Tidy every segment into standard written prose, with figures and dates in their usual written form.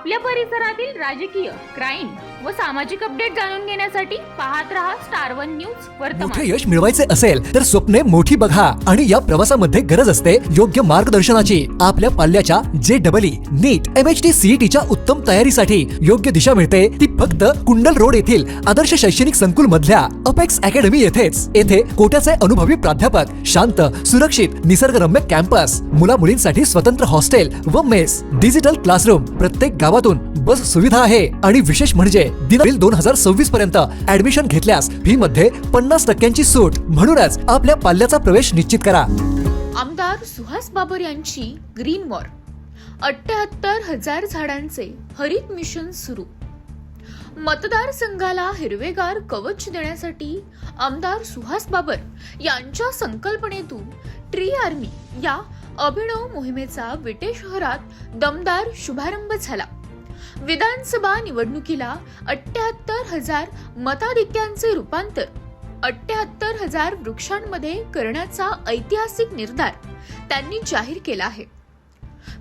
आपल्या परिसरातील राजकीय, क्राईम व सामाजिक अपडेट जाणून घेण्यासाठी पाहत रहा स्टार वन न्यूज वर्तमान। मोठे यश मिळवायचे असेल तर स्वप्ने मोठी बघा आणि या प्रवासामध्ये गरज असते योग्य मार्गदर्शनाची। आपल्या पाल्याच्या JEE, नीट, MHT, CETच्या उत्तम तयारीसाठी योग्य दिशा मिळते ती फक्त कुंडल रोड येथील आदर्श शैक्षणिक संकुल मधल्या अपेक्स अकॅडमी येथेच। येथे कोट्याचे अनुभवी प्राध्यापक, शांत, सुरक्षित, निसर्गरम्य कॅम्पस, मुला मुलींसाठी स्वतंत्र हॉस्टेल व मेस, डिजिटल क्लासरूम, प्रत्येक गावातून बस सुविधा आहे आणि विशेष म्हणजे दिन 2026 पर्यंत ऍडमिशन घेतल्यास फी मध्ये 50% सूट। म्हणूनच आपल्या पाल्याचा प्रवेश निश्चित करा। आमदार सुहास बाबर यांची ग्रीन वॉर, 78,000 झाडांचे हरित मिशन सुरू। मतदारसंघाला हिरवेगार कवच देण्यासाठी आमदार सुहास बाबर यांच्या संकल्पनेतून ट्री आर्मी या अभिनव मोहिमेचा विटे शहरात दमदार शुभारंभ झाला। विधानसभा निवडणुकीला 78,000 मताधिक्यांचे रूपांतर 78,000 वृक्षांमध्ये करण्याचा ऐतिहासिक निर्धार त्यांनी जाहीर केला आहे।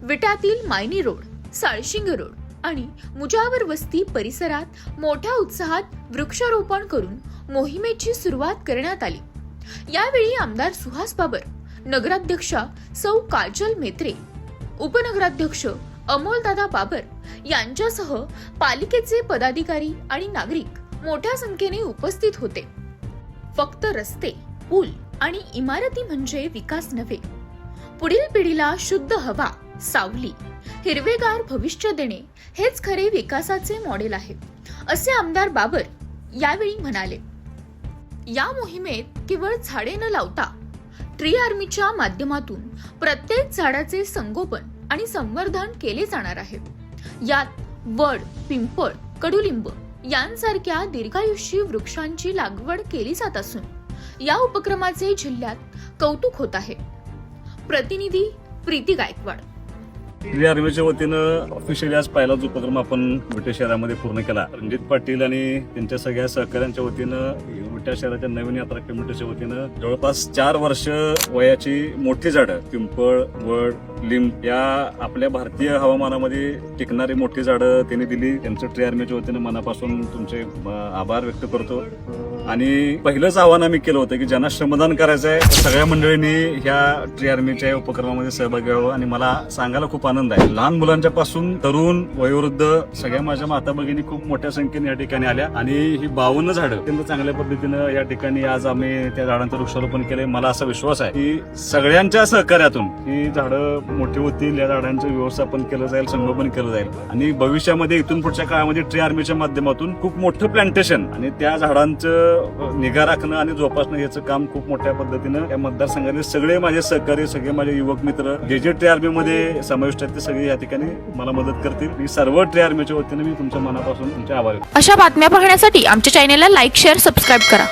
विट्यातील मायनी रोड, साळशिंग रोड आणि मुजावर वस्ती परिसरात मोठ्या उत्साहात वृक्षारोपण करून मोहिमेची सुरुवात करण्यात आली। यावेळी आमदार सुहास बाबर, नगराध्यक्षा सौ काजल मेत्रे, उपनगराध्यक्ष अमोलदादा बाबर यांच्यासह पालिकेचे पदाधिकारी आणि नागरिक मोठ्या संख्येने उपस्थित होते। फक्त रस्ते, पूल आणि इमारती म्हणजे विकास नव्हे, पुढील पिढीला शुद्ध हवा, सावली, हिरवेगार भविष्य देणे हेच खरे विकासाचे मॉडेल आहे, असे आमदार बाबर यावेळी म्हणाले। या मोहिमेत केवळ झाडे न लावता ट्री आर्मीच्या माध्यमातून प्रत्येक झाडाचे संगोपन आणि संवर्धन केले जाणार आहे। यात वड, पिंपळ, कडुलिंब यांसारख्या दीर्घायुषी वृक्षांची लागवड केली जात असून या उपक्रमाचे जिल्ह्यात कौतुक होत आहे। प्रतिनिधी प्रीती गायकवाड। ट्री आर्मीच्या वतीनं ऑफिशियली आज पहिलाच उपक्रम आपण विटे शहरामध्ये पूर्ण केला। रणजित पाटील आणि त्यांच्या सगळ्या सहकाऱ्यांच्या वतीनं विटे शहराच्या नवीन यात्रा कमिटीच्या वतीनं जवळपास 4 वर्ष वयाची मोठी झाडं, पिंपळ, वड, लिंब या आपल्या भारतीय हवामानामध्ये टिकणारी मोठी झाडं त्यांनी दिली। त्यांचं ट्री आर्मीच्या वतीनं मनापासून तुमचे आभार व्यक्त करतो। आणि पहिलंच आव्हान आम्ही केलं होतं की ज्यांना श्रमदान करायचं आहे सगळ्या मंडळींनी ह्या ट्री आर्मीच्या उपक्रमामध्ये सहभागी व्हावं। आणि मला सांगायला खूप आनंद आहे, लहान मुलांच्या पासून तरुण, वयोवृद्ध सगळ्या माझ्या माता भगिनी खूप मोठ्या संख्येने या ठिकाणी आल्या आणि ही 52 झाडं अत्यंत चांगल्या पद्धतीनं या ठिकाणी आज आम्ही त्या झाडांचं वृक्षारोपण केलंय। मला असा विश्वास आहे की सगळ्यांच्या सहकार्यातून ही झाडं मोठी होतील, या झाडांचं व्यवस्थापन केलं जाईल, संगोपन केलं जाईल आणि भविष्यामध्ये इथून पुढच्या काळामध्ये ट्री आर्मीच्या माध्यमातून खूप मोठं प्लांटेशन आणि त्या झाडांचं निगा राखणं आणि जोपासणं याचं काम खूप मोठ्या पद्धतीनं या मतदारसंघाने सगळे माझे सहकारी, सगळे माझे युवक मित्र जे ट्री आर्मीमध्ये समाविष्ट आहेत ते सगळे या ठिकाणी मला मदत करतील। मी सर्व ट्री आर्मीच्या वतीने मी तुमच्या मनापासून तुमचे आभार. अशा बातम्या पाहण्यासाठी आमच्या चॅनेलला लाईक, शेअर, सबस्क्राईब करा।